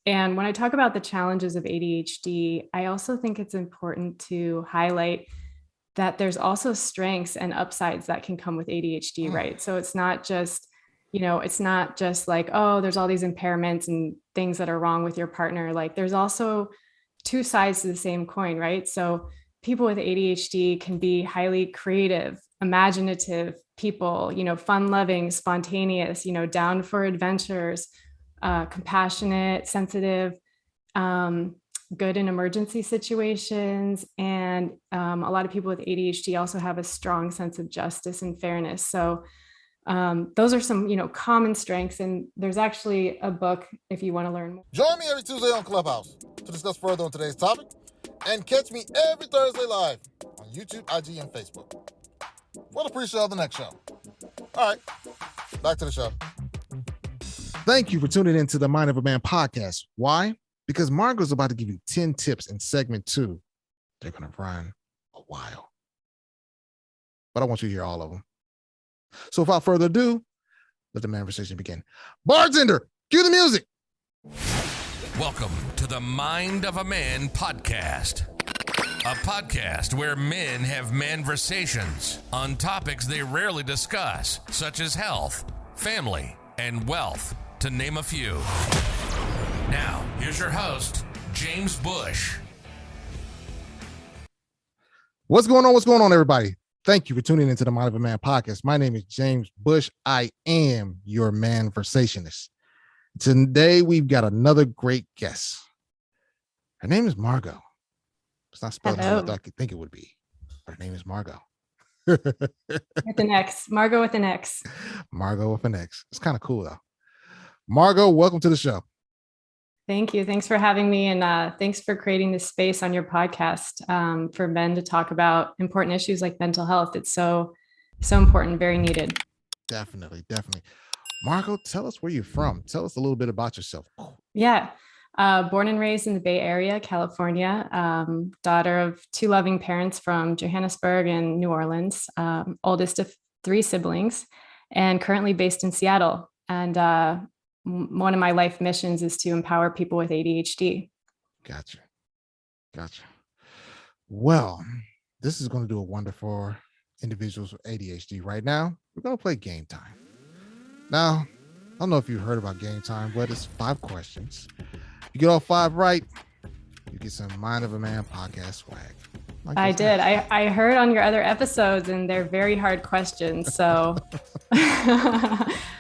And when I talk about the challenges of ADHD, I also think it's important to highlight that there's also strengths and upsides that can come with ADHD, right? So it's not just, it's not just like, oh, there's all these impairments and things that are wrong with your partner. Like there's also two sides to the same coin, right? So people with ADHD can be highly creative, imaginative people, fun loving, spontaneous, down for adventures, compassionate, sensitive, good in emergency situations. And a lot of people with ADHD also have a strong sense of justice and fairness. So those are some, common strengths. And there's actually a book if you want to learn more. Join me every Tuesday on Clubhouse to discuss further on today's topic. And catch me every Thursday live on YouTube, IG, and Facebook. For the pre-show of the next show. All right, back to the show. Thank you for tuning in to the Mind of a Man podcast. Why? Because Margaux is about to give you 10 tips in segment 2. They're going to run a while. But I want you to hear all of them. So without further ado, let the conversation begin. Bartender, cue the music. Welcome to the Mind of a Man podcast. A podcast where men have manversations on topics they rarely discuss, such as health, family, and wealth, to name a few. Now, here's your host, James Bush. What's going on? What's going on, everybody? Thank you for tuning into the Mind of a Man podcast. My name is James Bush. I am your manversationist. Today, we've got another great guest. Her name is Margaux. It's not spelled how I think it would be. Her name is Margaux. With an X. Margaux with an X. Margaux with an X. It's kind of cool, though. Margaux, welcome to the show. Thank you. Thanks for having me. And thanks for creating this space on your podcast for men to talk about important issues like mental health. It's so important, very needed. Definitely. Margaux, tell us where you're from. Tell us a little bit about yourself. Yeah. Born and raised in the Bay Area, California, daughter of 2 loving parents from Johannesburg and New Orleans, oldest of 3 siblings, and currently based in Seattle. And one of my life missions is to empower people with ADHD. Gotcha. Well, this is going to do a wonder for individuals with ADHD. Right now, we're going to play game time. Now, I don't know if you've heard about game time, but it's 5 questions. You get all 5 right, you get some Mind of a Man podcast swag. I did. I heard on your other episodes, and they're very hard questions. So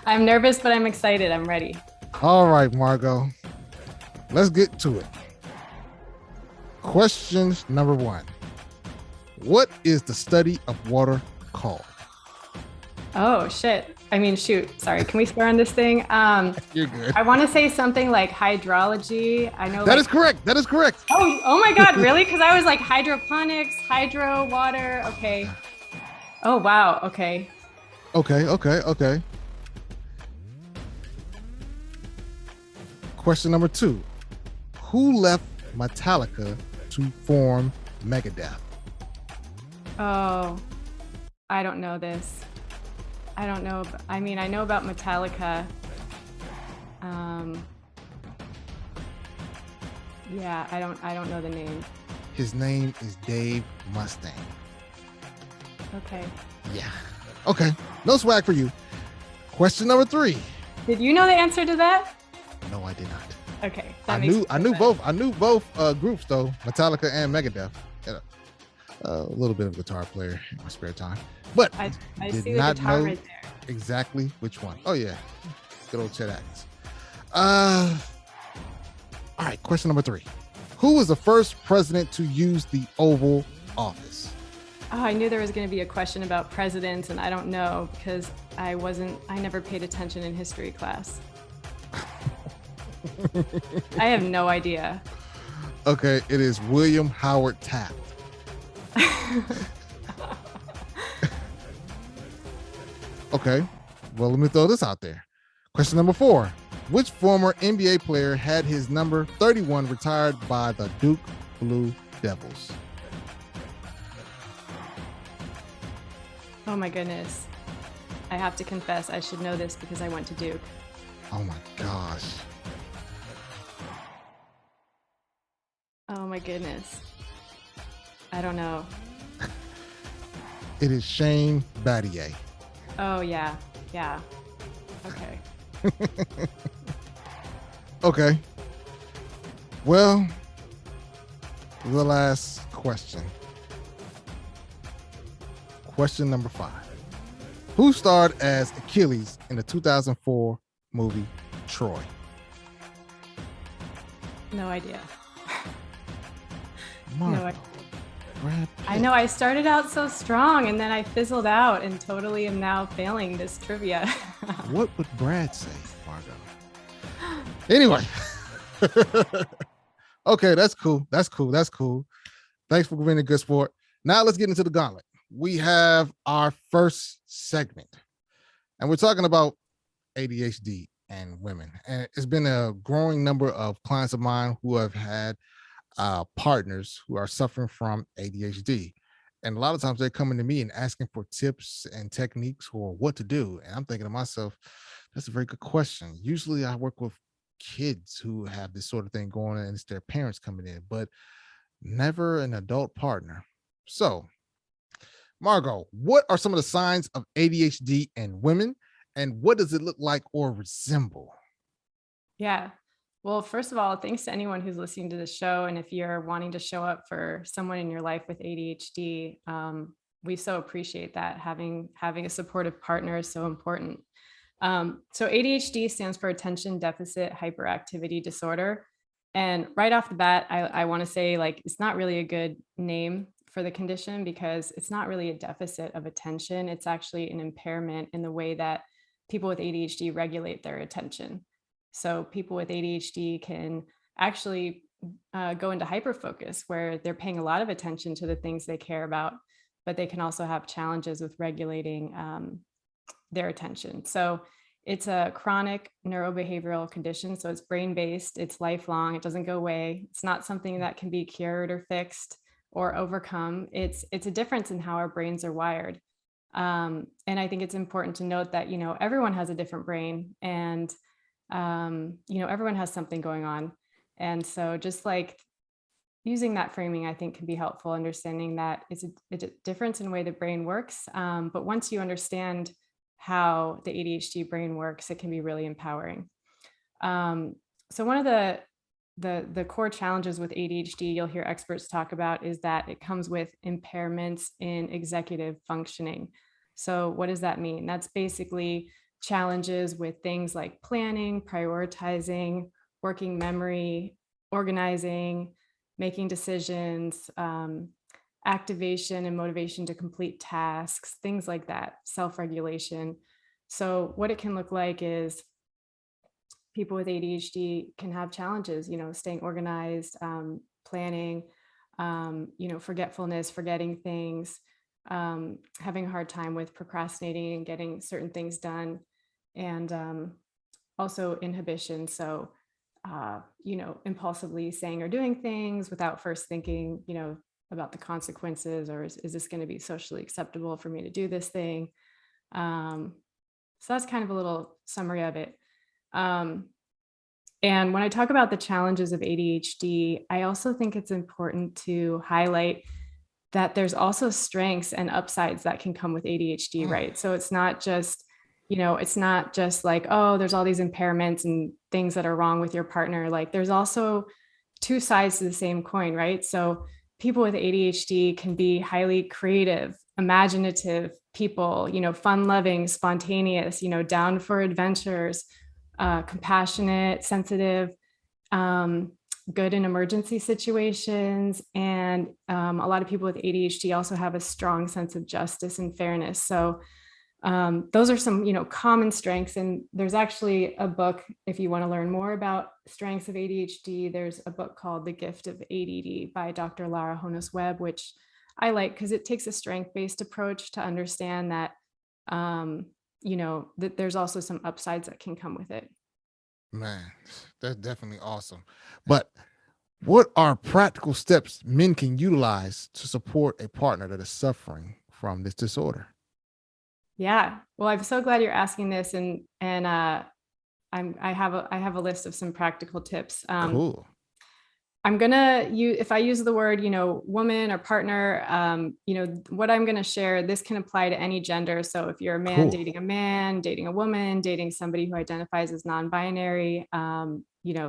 I'm nervous, but I'm excited. I'm ready. All right, Margaux. Let's get to it. Question number 1. What is the study of water called? Oh, shit. I mean, shoot. Sorry. Can we swear on this thing? You're good. I want to say something like hydrology. I know that is correct. Oh my God. Really? Because I was like hydroponics, hydro, water. Okay. Oh, wow. Okay. Okay. Question number 2. Who left Metallica to form Megadeth? Oh, I don't know this. I don't know. I mean, I know about Metallica. Yeah, I don't know the name. His name is Dave Mustaine. Okay. Yeah. Okay. No swag for you. Question number 3. Did you know the answer to that? No, I did not. Okay. I knew both. I knew both groups though, Metallica and Megadeth. A little bit of guitar player in my spare time, but I did see the not guitar know right there. Exactly which one. Oh yeah, good old Chet Atkins. All right, question number 3. Who was the first president to use the Oval Office? Oh, I knew there was going to be a question about presidents, and I don't know because I never paid attention in history class. I have no idea. Okay, it is William Howard Taft. Okay, well, let me throw this out there. Question number 4. Which former NBA player had his number 31 retired by the Duke Blue Devils? Oh my goodness. I have to confess, I should know this because I went to Duke. Oh my gosh. Oh my goodness. I don't know. It is Shane Battier. Oh yeah. Yeah. Okay. Okay. Well, the last question. Question number 5. Who starred as Achilles in the 2004 movie Troy? No idea. Margaux. No, Brad I Pitt. know I started out so strong and then I fizzled out and totally am now failing this trivia. What would Brad say, Margaux? Anyway. Okay, that's cool. That's cool. That's cool. Thanks for being a good sport. Now let's get into the gauntlet. We have our first segment, and we're talking about ADHD and women. And it's been a growing number of clients of mine who have had partners who are suffering from ADHD. And a lot of times they're coming to me and asking for tips and techniques or what to do. And I'm thinking to myself, that's a very good question. Usually I work with kids who have this sort of thing going on and it's their parents coming in, but never an adult partner. So, Margaux, what are some of the signs of ADHD in women and what does it look like or resemble? Yeah. Well, first of all, thanks to anyone who's listening to the show. And if you're wanting to show up for someone in your life with ADHD, we so appreciate that. Having a supportive partner is so important. So ADHD stands for Attention Deficit Hyperactivity Disorder. And right off the bat, I want to say like it's not really a good name for the condition because it's not really a deficit of attention. It's actually an impairment in the way that people with ADHD regulate their attention. So people with ADHD can actually go into hyperfocus where they're paying a lot of attention to the things they care about, but they can also have challenges with regulating their attention. So it's a chronic neurobehavioral condition. So it's brain-based, it's lifelong, it doesn't go away. It's not something that can be cured or fixed or overcome. It's a difference in how our brains are wired. And I think it's important to note that, everyone has a different brain and, everyone has something going on. And so just like using that framing, I think can be helpful, understanding that it's a difference in the way the brain works. But once you understand how the ADHD brain works, it can be really empowering. So one of the core challenges with ADHD, you'll hear experts talk about, is that it comes with impairments in executive functioning. So what does that mean? That's basically challenges with things like planning, prioritizing, working memory, organizing, making decisions, activation and motivation to complete tasks, things like that, self-regulation. So what it can look like is people with ADHD can have challenges, staying organized, planning, forgetfulness, forgetting things, having a hard time with procrastinating and getting certain things done, and also inhibition. So, impulsively saying or doing things without first thinking, about the consequences, or is this going to be socially acceptable for me to do this thing? So that's kind of a little summary of it. And when I talk about the challenges of ADHD, I also think it's important to highlight that there's also strengths and upsides that can come with ADHD, right? So it's not just, like, oh, there's all these impairments and things that are wrong with your partner. Like there's also two sides to the same coin, right? So people with ADHD can be highly creative, imaginative people, fun loving, spontaneous, down for adventures, compassionate, sensitive, good in emergency situations. And a lot of people with ADHD also have a strong sense of justice and fairness. So those are some, common strengths. And there's actually a book, if you want to learn more about strengths of ADHD, there's a book called The Gift of ADD by Dr. Lara Honos Webb, which I like because it takes a strength-based approach to understand that, that there's also some upsides that can come with it. Man, that's definitely awesome. But what are practical steps men can utilize to support a partner that is suffering from this disorder? Yeah, well, I'm so glad you're asking this, and I have a list of some practical tips. Cool. I'm gonna use, if I use the word, woman or partner, what I'm gonna share, this can apply to any gender. So if you're a man Cool. dating a man, dating a woman, dating somebody who identifies as non-binary,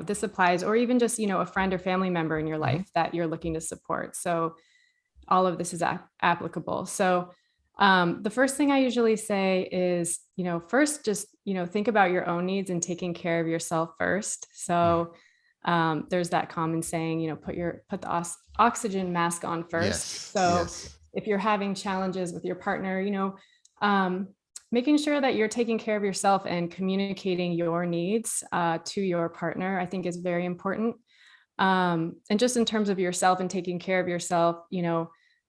this applies, or even just, a friend or family member in your life that you're looking to support. So all of this is applicable. So the first thing I usually say is, first just, think about your own needs and taking care of yourself first. So there's that common saying, put the oxygen mask on first. Yes. So Yes. if you're having challenges with your partner, making sure that you're taking care of yourself and communicating your needs to your partner, I think is very important. And just in terms of yourself and taking care of yourself,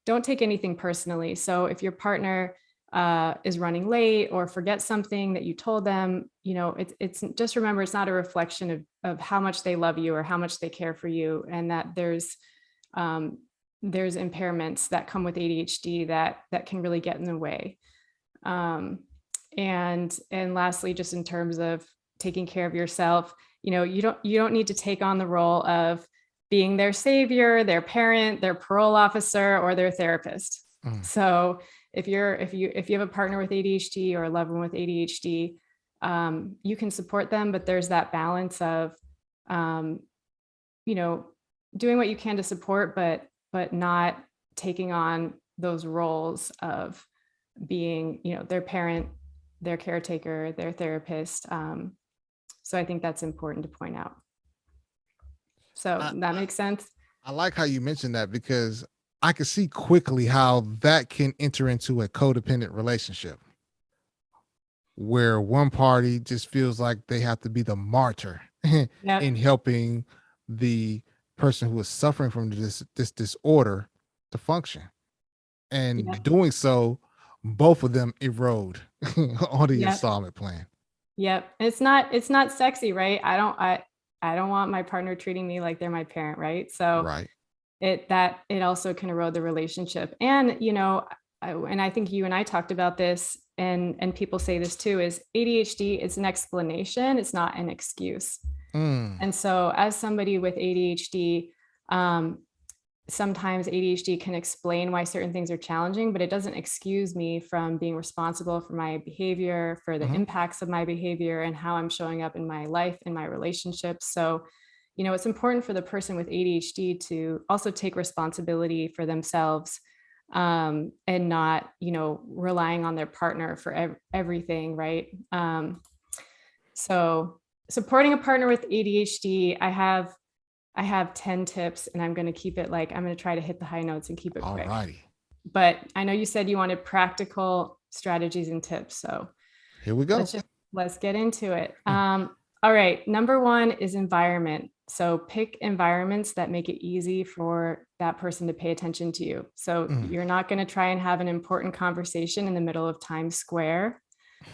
don't take anything personally. So if your partner is running late or forgets something that you told them, it's just remember, it's not a reflection of how much they love you or how much they care for you. And that there's impairments that come with ADHD that can really get in the way. And lastly, just in terms of taking care of yourself, you don't need to take on the role of being their savior, their parent, their parole officer, or their therapist. So if you have a partner with ADHD or a loved one with ADHD, you can support them, but there's that balance of, doing what you can to support, but not taking on those roles of being, their parent, their caretaker, their therapist. So I think that's important to point out. So that makes sense. I like how you mentioned that, because I can see quickly how that can enter into a codependent relationship where one party just feels like they have to be the martyr Yep. in helping the person who is suffering from this disorder to function. And Yep. doing so, both of them erode on the Yep. installment plan. Yep. It's not sexy, right? I don't want my partner treating me like they're my parent, right? So Right. it also can erode the relationship. And and I think you and I talked about this, and people say this too, is ADHD is an explanation, it's not an excuse. And so as somebody with ADHD, sometimes ADHD can explain why certain things are challenging, but it doesn't excuse me from being responsible for my behavior, for the impacts of my behavior, and how I'm showing up in my life, in my relationships. So, it's important for the person with ADHD to also take responsibility for themselves, and not, relying on their partner for everything, right? So supporting a partner with ADHD, I have 10 tips, and I'm going to keep it I'm going to try to hit the high notes and keep it quick. Alrighty. But I know you said you wanted practical strategies and tips. So Here we go. let's get into it. All right. Number one is environment. So pick environments that make it easy for that person to pay attention to you. So you're not going to try and have an important conversation in the middle of Times Square.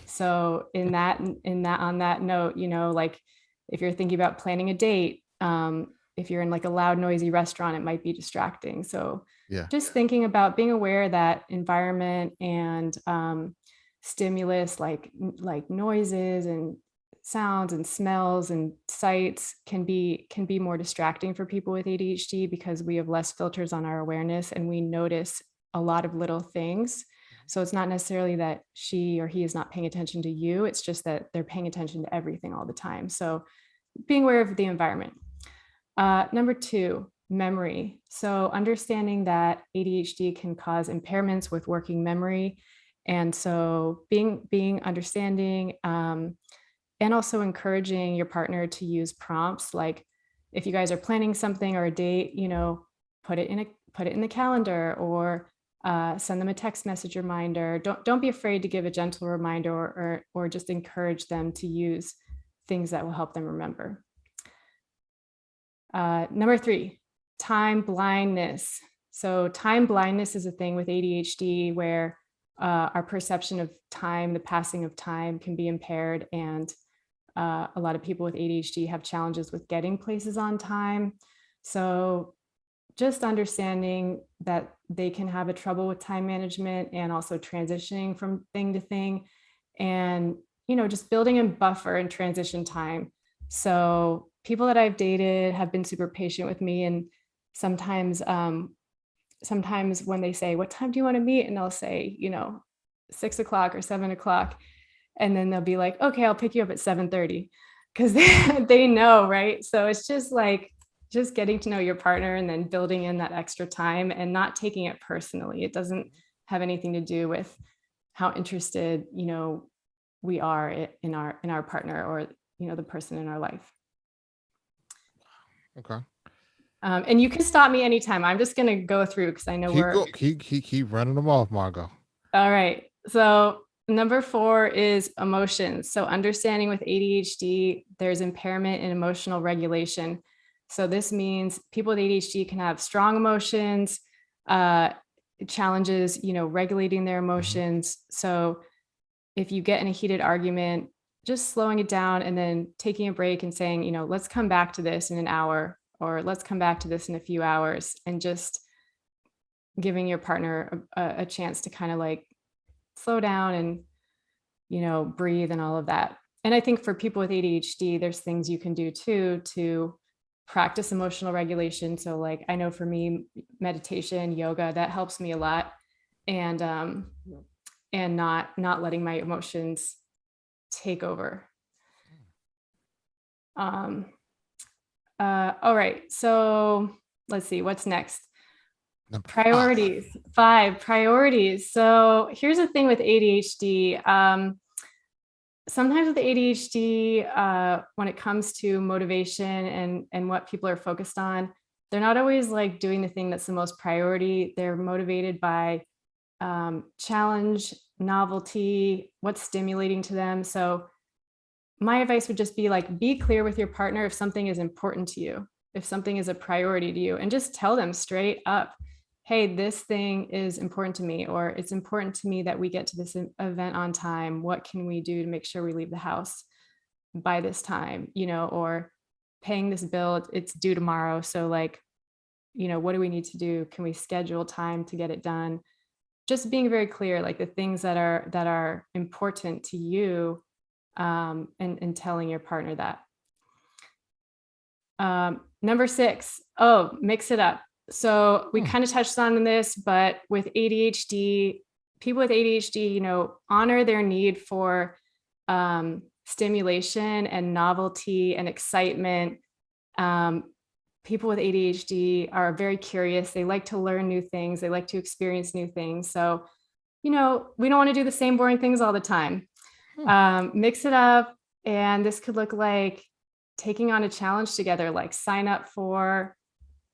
So on that note, if you're thinking about planning a date, if you're in a loud, noisy restaurant, it might be distracting. So just thinking about being aware that environment and stimulus like noises and sounds and smells and sights can be more distracting for people with ADHD, because we have less filters on our awareness and we notice a lot of little things. So it's not necessarily that she or he is not paying attention to you. It's just that they're paying attention to everything all the time. So being aware of the environment. Number two, memory. So understanding that ADHD can cause impairments with working memory. And so being understanding, and also encouraging your partner to use prompts. Like if you guys are planning something or a date, put it in the calendar, or send them a text message reminder. Don't be afraid to give a gentle reminder, or just encourage them to use things that will help them remember. Number three, time blindness. So time blindness is a thing with ADHD where our perception of time, the passing of time, can be impaired. And a lot of people with ADHD have challenges with getting places on time. So just understanding that they can have a trouble with time management and also transitioning from thing to thing, and just building in buffer and transition time. So people that I've dated have been super patient with me. And sometimes, sometimes when they say, what time do you want to meet? And I'll say, 6 o'clock or 7 o'clock. And then they'll be like, okay, I'll pick you up at 7:30 because they know, right? So it's just like, just getting to know your partner and then building in that extra time and not taking it personally. It doesn't have anything to do with how interested, we are in our partner or, the person in our life. Okay. And you can stop me anytime. I'm just going to go through because I know keep running them off, Margaux. All right. So number 4 is emotions. So understanding with ADHD, there's impairment in emotional regulation. So this means people with ADHD can have strong emotions, challenges, regulating their emotions. So if you get in a heated argument, just slowing it down and then taking a break and saying, let's come back to this in an hour, or let's come back to this in a few hours, and just giving your partner a chance to kind of like slow down and, breathe and all of that. And I think for people with ADHD, there's things you can do too to practice emotional regulation. So like, I know for me, meditation, yoga, that helps me a lot. And not letting my emotions take over. All right. So let's see, what's next? Priorities. 5 priorities. So here's the thing with ADHD. Sometimes with ADHD, when it comes to motivation and what people are focused on, they're not always like doing the thing that's the most priority. They're motivated by challenge, novelty, what's stimulating to them. So my advice would just be like, be clear with your partner if something is important to you, if something is a priority to you, and just tell them straight up, hey, this thing is important to me, or it's important to me that we get to this event on time. What can we do to make sure we leave the house by this time, or paying this bill, it's due tomorrow. So like, what do we need to do? Can we schedule time to get it done? Just being very clear, like the things that are important to you, and telling your partner that. Number 6, mix it up. So we kind of touched on this, but with ADHD, people with ADHD, honor their need for stimulation and novelty and excitement. People with ADHD are very curious. They like to learn new things. They like to experience new things. So, we don't want to do the same boring things all the time. Mix it up. And this could look like taking on a challenge together, like sign up for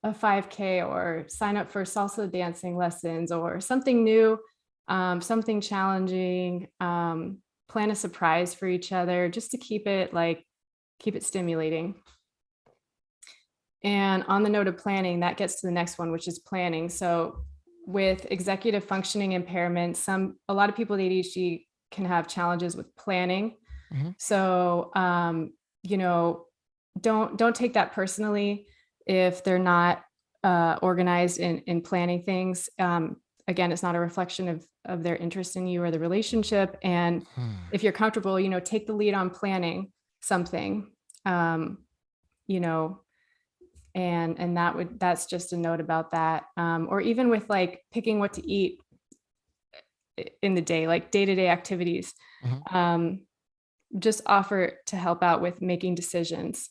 a 5K or sign up for salsa dancing lessons or something new, something challenging, plan a surprise for each other just to keep it stimulating. And on the note of planning, that gets to the next one, which is planning. So with executive functioning impairments, a lot of people with ADHD can have challenges with planning. So, don't take that personally if they're not organized in planning things. Again, it's not a reflection of their interest in you or the relationship. And if you're comfortable, take the lead on planning something, and that's just a note about that. Or even with like picking what to eat in the day, like day-to-day activities, just offer to help out with making decisions,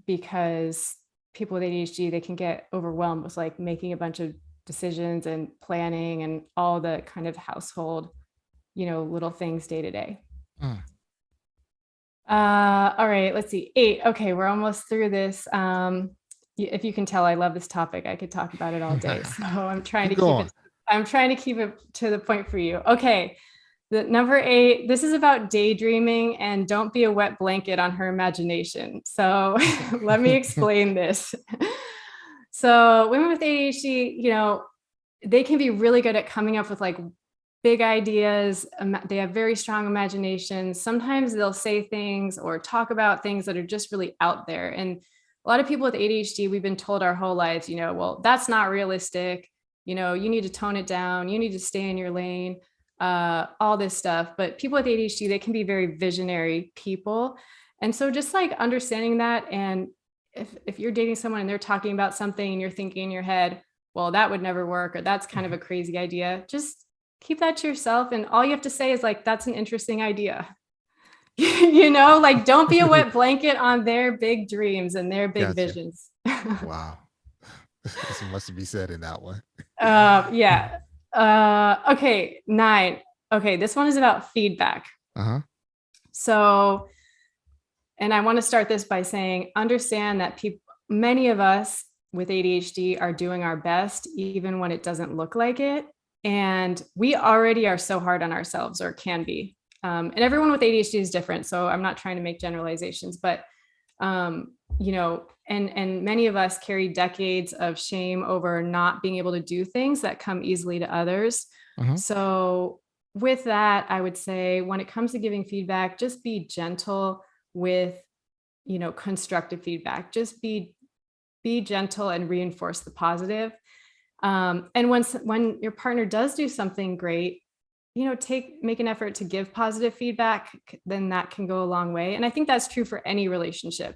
because people with ADHD, they can get overwhelmed with like making a bunch of decisions and planning and all the kind of household, little things day to day. All right, let's see. 8. Okay, we're almost through this. If you can tell, I love this topic. I could talk about it all day. So I'm trying to keep it to the point for you. Okay. The number 8, this is about daydreaming, and don't be a wet blanket on her imagination. So let me explain this. So women with ADHD, they can be really good at coming up with like big ideas. They have very strong imaginations. Sometimes they'll say things or talk about things that are just really out there. And a lot of people with ADHD, we've been told our whole lives, well, that's not realistic. You need to tone it down. You need to stay in your lane. All this stuff. But people with ADHD, they can be very visionary people. And so just like understanding that, and if you're dating someone and they're talking about something and you're thinking in your head, well, that would never work, or that's kind of a crazy idea, just keep that to yourself. And all you have to say is like, that's an interesting idea. Like don't be a wet blanket on their big dreams and their big Gotcha. visions. Wow. There's much to be said in that one. Yeah. Okay, 9. Okay, this one is about feedback. Uh-huh. So, and I want to start this by saying, understand that many of us with ADHD are doing our best, even when it doesn't look like it. And we already are so hard on ourselves, or can be. And everyone with ADHD is different. So I'm not trying to make generalizations, but, and many of us carry decades of shame over not being able to do things that come easily to others. Uh-huh. So with that, I would say when it comes to giving feedback, just be gentle with, constructive feedback. Just be gentle and reinforce the positive. And when your partner does do something great, make an effort to give positive feedback, then that can go a long way. And I think that's true for any relationship,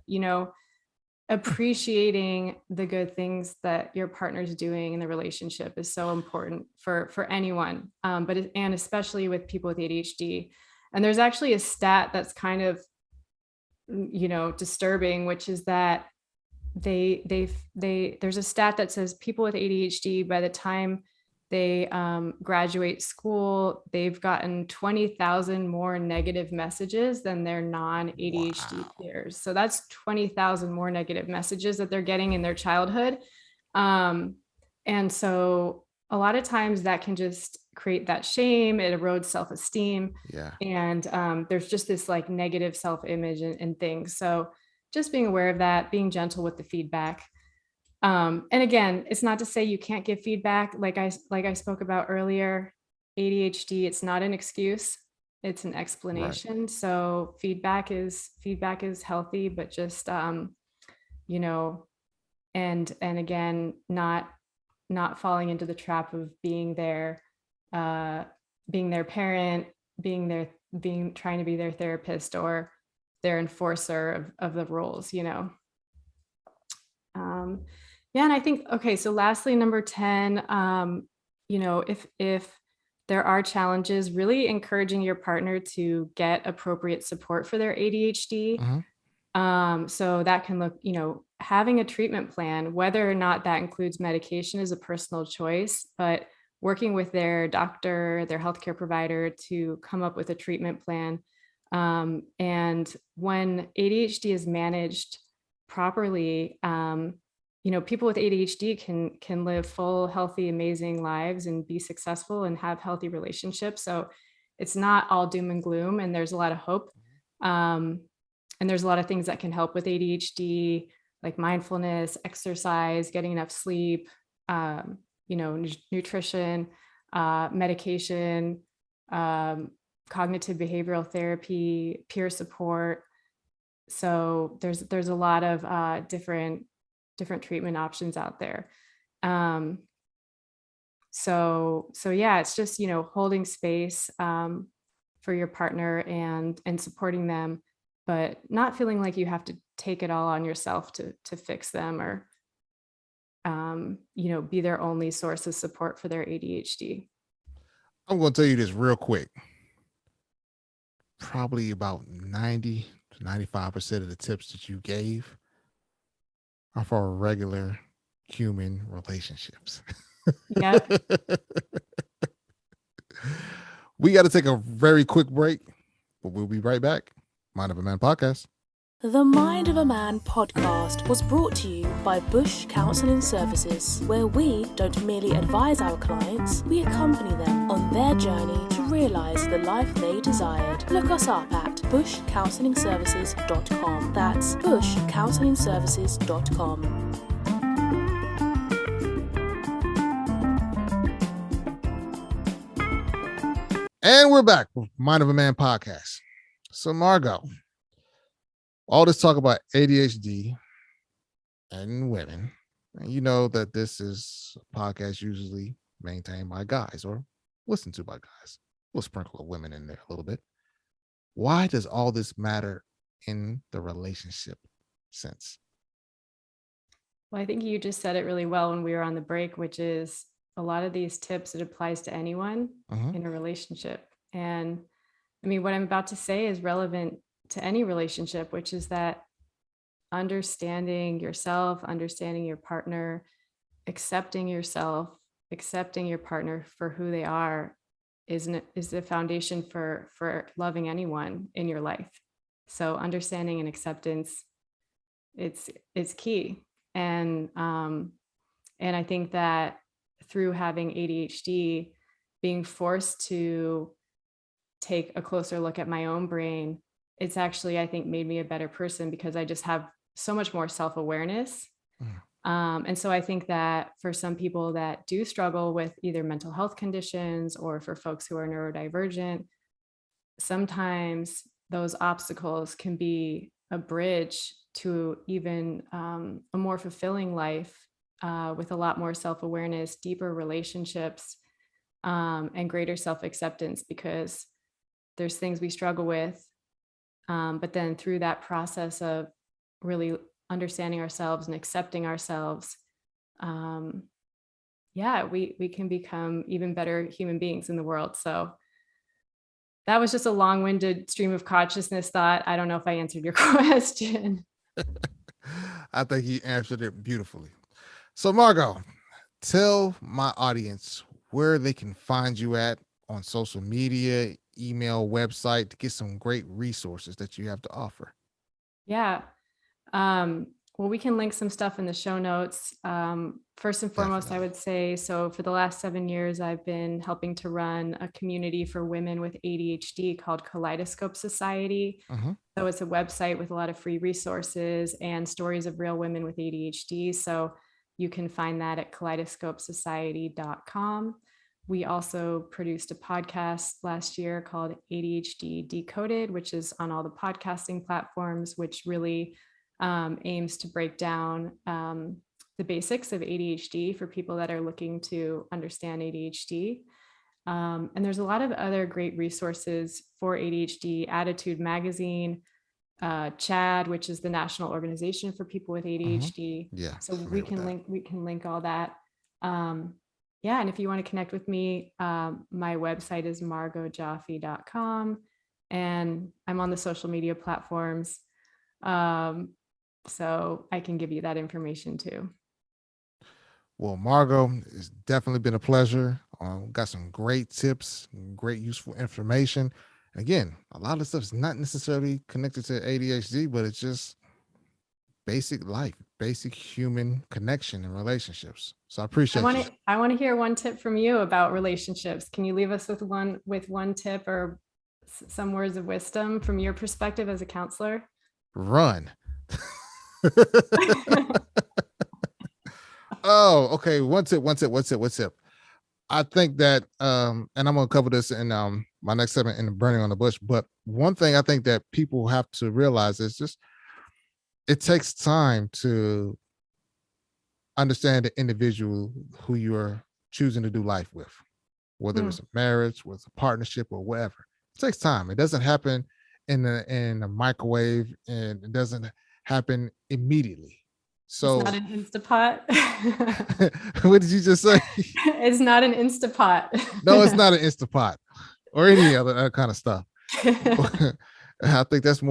appreciating the good things that your partner's doing in the relationship is so important for anyone. And especially with people with ADHD. And there's actually a stat that's kind of, disturbing, which is that there's a stat that says people with ADHD, by the time they graduate school, they've gotten 20,000 more negative messages than their non-ADHD peers. So that's 20,000 more negative messages that they're getting in their childhood. And so a lot of times that can just create that shame. It erodes self-esteem. Yeah. And there's just this like negative self-image and things. So just being aware of that, being gentle with the feedback. And again, it's not to say you can't give feedback. Like I spoke about earlier, ADHD, it's not an excuse, it's an explanation. Right. So feedback is healthy, but just, and again, not falling into the trap of being their parent, trying to be their therapist or their enforcer of the rules, and I think, okay, so lastly, number 10, if there are challenges, really encouraging your partner to get appropriate support for their ADHD. So that can look, having a treatment plan, whether or not that includes medication, is a personal choice, but working with their doctor, their healthcare provider to come up with a treatment plan. And when ADHD is managed properly, people with ADHD can live full, healthy, amazing lives and be successful and have healthy relationships. So it's not all doom and gloom, and there's a lot of hope. And there's a lot of things that can help with ADHD, like mindfulness, exercise, getting enough sleep, nutrition, medication, cognitive behavioral therapy, peer support. So there's a lot of different treatment options out there. So yeah, it's just, holding space for your partner and supporting them, but not feeling like you have to take it all on yourself to fix them or, be their only source of support for their ADHD. I'm going to tell you this real quick. Probably about 90 to 95% of the tips that you gave are for regular human relationships. Yeah. We got to take a very quick break, but we'll be right back. Mind of a Man podcast. The Mind of a Man podcast was brought to you by Bush Counselling Services, where we don't merely advise our clients, we accompany them on their journey to realise the life they desired. Look us up at bushcounselingservices.com. That's bushcounselingservices.com. And we're back with Mind of a Man podcast. So Margaux, all this talk about ADHD and women, and you know that this is a podcast usually maintained by guys or listened to by guys. We'll sprinkle of women in there a little bit. Why does all this matter in the relationship sense? Well, I think you just said it really well when we were on the break, which is a lot of these tips, it applies to anyone in a relationship. And I mean, what I'm about to say is relevant to any relationship, which is that understanding yourself, understanding your partner, accepting yourself, accepting your partner for who they are is the foundation for loving anyone in your life. So understanding and acceptance, it's key. And I think that through having ADHD, being forced to take a closer look at my own brain, it's actually, I think, made me a better person because I just have so much more self-awareness. And so I think that for some people that do struggle with either mental health conditions or for folks who are neurodivergent, sometimes those obstacles can be a bridge to even a more fulfilling life with a lot more self-awareness, deeper relationships, and greater self-acceptance, because there's things we struggle with. But then through that process of really understanding ourselves and accepting ourselves, we can become even better human beings in the world. So that was just a long-winded stream of consciousness thought. I don't know if I answered your question. I think you answered it beautifully. So Margaux, tell my audience where they can find you at on social media, email, website, to get some great resources that you have to offer. Yeah. Well, we can link some stuff in the show notes. First and foremost, I would say, so for the last 7 years, I've been helping to run a community for women with ADHD called Kaleidoscope Society. So it's a website with a lot of free resources and stories of real women with ADHD. So you can find that at kaleidoscopesociety.com. We also produced a podcast last year called ADHD Decoded, which is on all the podcasting platforms, which really aims to break down the basics of ADHD for people that are looking to understand ADHD. And there's a lot of other great resources for ADHD. Attitude Magazine, CHAD, which is the National Organization for People with ADHD. Yeah. So we can link all that. And if you want to connect with me, my website is margauxjoffe.com, and I'm on the social media platforms. So I can give you that information too. Well, Margaux, it's definitely been a pleasure. Got some great tips, great useful information. Again, a lot of stuff is not necessarily connected to ADHD, but it's just basic life, basic human connection and relationships. So I appreciate you. I want to hear one tip from you about relationships. Can you leave us with one tip or some words of wisdom from your perspective as a counselor? Run. Oh, okay. One tip. I think that, and I'm going to cover this in my next segment in the Burning on the Bush. But one thing I think that people have to realize is just it takes time to understand the individual who you are choosing to do life with, whether it's a marriage, whether it's a partnership, or whatever. It takes time. It doesn't happen in a microwave, and it doesn't happen immediately. So it's not an Instapot. What did you just say? It's not an Instapot. No, it's not an Instapot or any other kind of stuff. I think this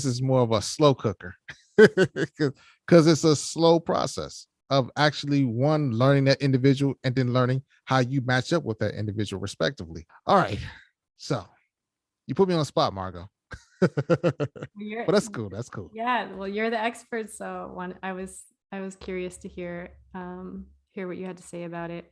is more of a slow cooker, because it's a slow process of actually learning that individual and then learning how you match up with that individual respectively. All right. So you put me on the spot, Margaux. But that's cool. Yeah. Well, you're the expert. So I was curious to hear what you had to say about it.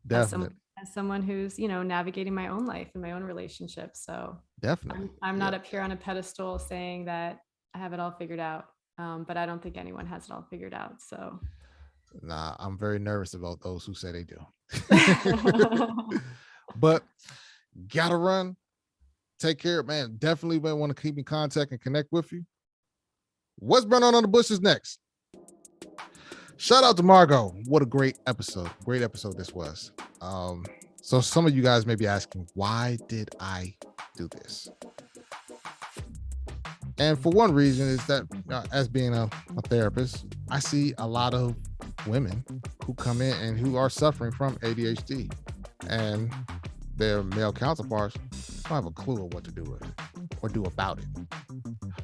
Definitely. As someone who's, navigating my own life and my own relationships. So definitely. I'm not up here on a pedestal saying that I have it all figured out. But I don't think anyone has it all figured out. So nah, I'm very nervous about those who say they do. But gotta run. Take care, man. Definitely want to keep in contact and connect with you. What's burning on the bush is next. Shout out to Margaux. What a great episode. Great episode this was. So some of you guys may be asking, why did I do this? And for one reason is that as being a therapist, I see a lot of women who come in and who are suffering from ADHD, and their male counterparts don't have a clue of what to do with it or do about it.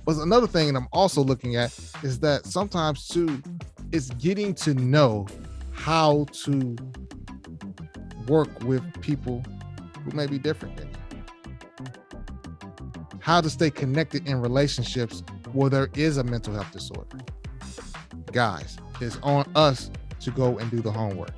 But another thing that I'm also looking at is that sometimes too, it's getting to know how to work with people who may be different than you. How to stay connected in relationships where there is a mental health disorder. Guys, it's on us to go and do the homework.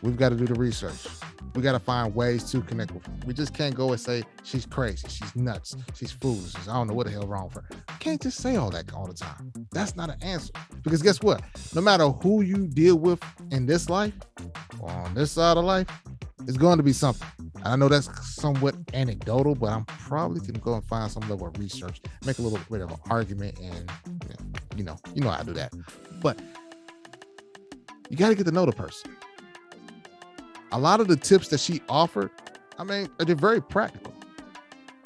We've got to do the research. We got to find ways to connect with her. We just can't go and say she's crazy, she's nuts, she's foolish, I don't know what the hell wrong with her. You can't just say all that all the time. That's not an answer. Because guess what? No matter who you deal with in this life or on this side of life, it's going to be something. And I know that's somewhat anecdotal, but I'm probably going to go and find some level of research, make a little bit of an argument, and you know how I do that. But you got to get to know the person. A lot of the tips that she offered, I mean, they're very practical.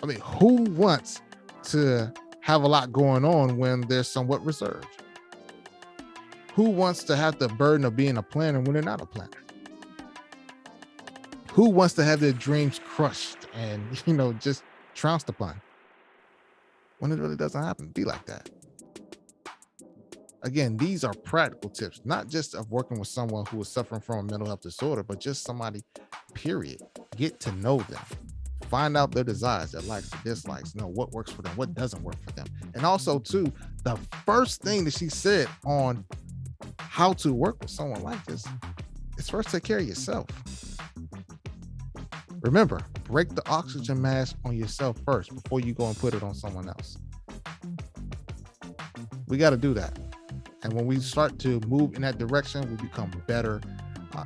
I mean, who wants to have a lot going on when they're somewhat reserved? Who wants to have the burden of being a planner when they're not a planner? Who wants to have their dreams crushed and, just trounced upon when it really doesn't happen? Be like that. Again, these are practical tips, not just of working with someone who is suffering from a mental health disorder, but just somebody, period. Get to know them. Find out their desires, their likes, their dislikes, know what works for them, what doesn't work for them. And also, too, the first thing that she said on how to work with someone like this is first take care of yourself. Remember, break the oxygen mask on yourself first before you go and put it on someone else. We got to do that. And when we start to move in that direction, we become better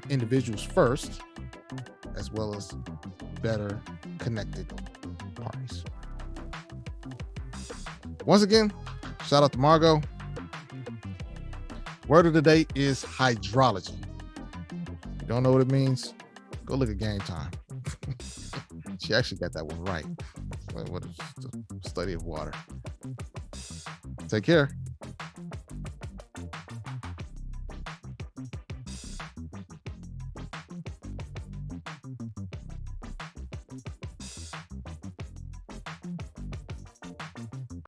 individuals first, as well as better connected parties. Once again, shout out to Margaux. Word of the day is hydrology. If you don't know what it means, go look at Game Time. She actually got that one right. What is the study of water? Take care.